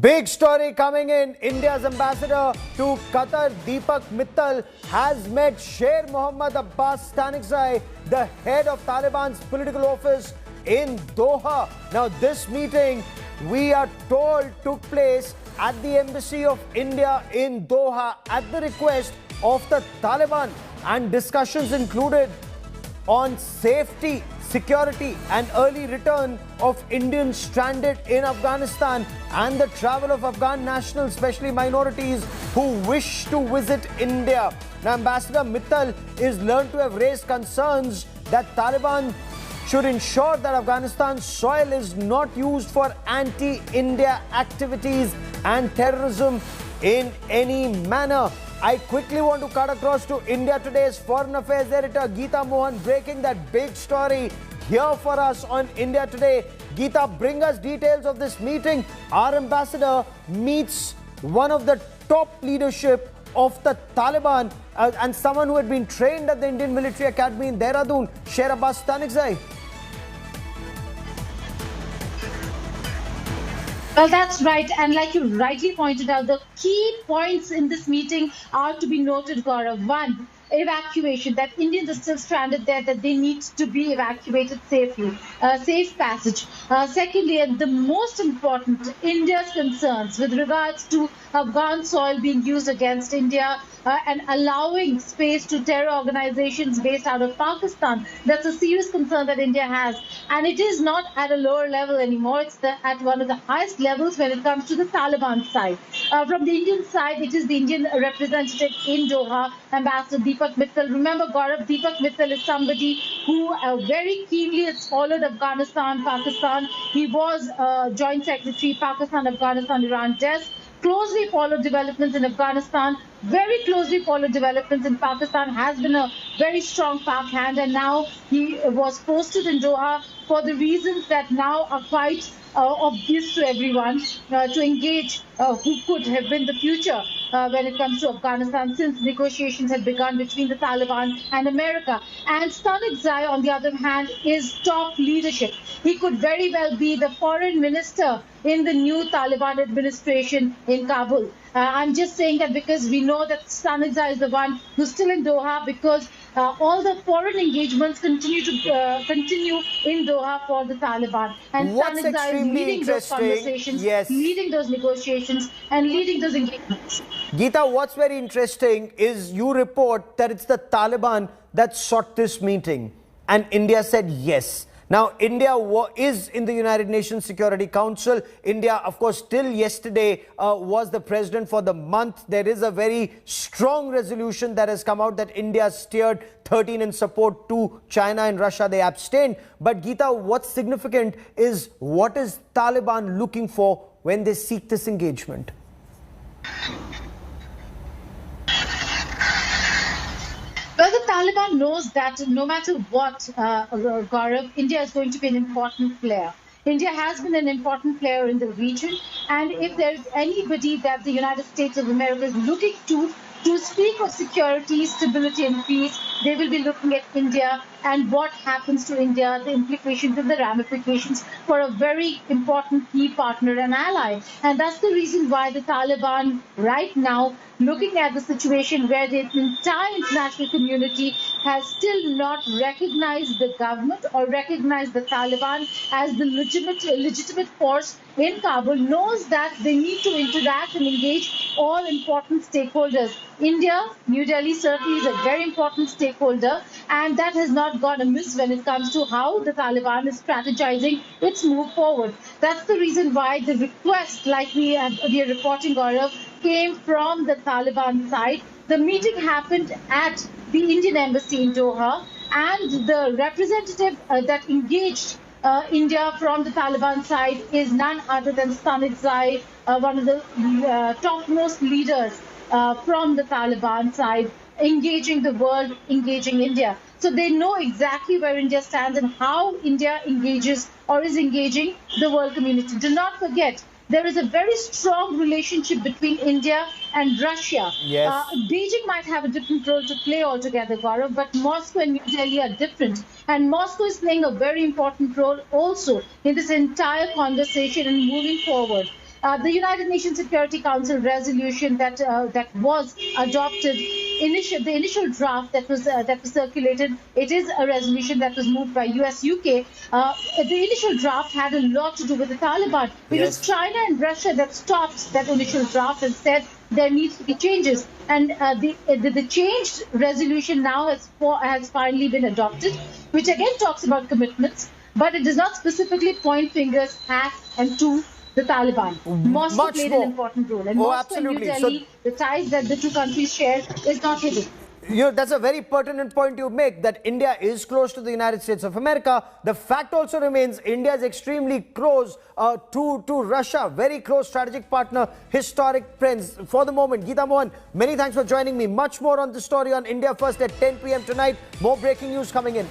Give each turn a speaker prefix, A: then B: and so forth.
A: Big story coming in. India's ambassador to Qatar, Deepak Mittal, has met Sher Mohammad Abbas Stanikzai, the head of Taliban's political office in Doha. Now, this meeting, we are told, took place at the Embassy of India in Doha at the request of the Taliban, and discussions included on safety, security and early return of Indians stranded in Afghanistan and the travel of Afghan nationals, especially minorities who wish to visit India. Now, Ambassador Mittal is learned to have raised concerns that Taliban should ensure that Afghanistan's soil is not used for anti-India activities and terrorism in any manner. I quickly want to cut across to India Today's Foreign Affairs editor Geeta Mohan, breaking that big story here for us on India Today. Geeta, bring us details of this meeting. Our ambassador meets one of the top leadership of the Taliban and someone who had been trained at the Indian Military Academy in Dehradun, Sher Abbas Stanikzai.
B: Well, that's right. And like you rightly pointed out, the key points in this meeting are to be noted, Gaurav. One, evacuation, that Indians are still stranded there, that they need to be evacuated safely, safe passage. Secondly, and the most important, India's concerns with regards to Afghan soil being used against India and allowing space to terror organizations based out of Pakistan. That's a serious concern that India has. And it is not at a lower level anymore. It's at one of the highest levels when it comes to the Taliban side. From the Indian side, it is the Indian representative in Doha, Ambassador Deepak Mittal. Remember, Gaurav, Deepak Mittal is somebody who very keenly has followed Afghanistan, Pakistan. He was Joint Secretary, Pakistan, Afghanistan, Iran desk. Closely followed developments in Afghanistan, very closely followed developments in Pakistan, has been a very strong Pak hand, and now he was posted in Doha for the reasons that now are quite obvious to everyone to engage who could have been the future when it comes to Afghanistan, since negotiations had begun between the Taliban and America. And Stanikzai, on the other hand, is top leadership. He could very well be the foreign minister in the new Taliban administration in Kabul. I'm just saying that because we know that Stanikzai is the one who's still in Doha, because all the foreign engagements continue in Doha for the Taliban. And Stanikzai is leading those conversations, leading those negotiations, and leading those engagements.
A: Geeta, what's very interesting is you report that it's the Taliban that sought this meeting, and India said yes. Now, India is in the United Nations Security Council. India, of course, till yesterday was the president for the month. There is a very strong resolution that has come out that India steered 13 in support to China and Russia. They abstained. But Geeta, what's significant is what is Taliban looking for when they seek this engagement?
B: Well, the Taliban knows that no matter what, Gaurav, India is going to be an important player. India has been an important player in the region, and if there is anybody that the United States of America is looking to speak of security, stability and peace, they will be looking at India and what happens to India, the implications and the ramifications for a very important key partner and ally. And that's the reason why the Taliban right now, looking at the situation where the entire international community has still not recognized the government or recognized the Taliban as the legitimate force in Kabul, knows that they need to interact and engage all important stakeholders. India, New Delhi certainly is a very important stakeholder, and that has not gone amiss when it comes to how the Taliban is strategizing its move forward. That's the reason why the request, like we are reporting, Gaurav, came from the Taliban side. The meeting happened at the Indian Embassy in Doha, and the representative that engaged India from the Taliban side is none other than Stanikzai, one of the topmost leaders from the Taliban side, engaging the world, engaging India. So they know exactly where India stands and how India engages or is engaging the world community. Do not forget, there is a very strong relationship between India and Russia.
A: Yes.
B: Beijing might have a different role to play altogether, Gaurav, but Moscow and New Delhi are different. And Moscow is playing a very important role also in this entire conversation and moving forward. The United Nations Security Council resolution that was adopted, the initial draft that was circulated, it is a resolution that was moved by US, UK. The initial draft had a lot to do with the Taliban. It was China and Russia that stopped that initial draft and said there needs to be changes. And the changed resolution now has finally been adopted, which again talks about commitments, but it does not specifically point fingers at and to the Taliban. Moscow played an important role. And Moscow and New Delhi, the ties that the two countries share is not hidden.
A: That's a very pertinent point you make, that India is close to the United States of America. The fact also remains India is extremely close to Russia, very close strategic partner, historic friends. For the moment, Geeta Mohan, many thanks for joining me. Much more on this story on India First at 10 p.m. tonight. More breaking news coming in.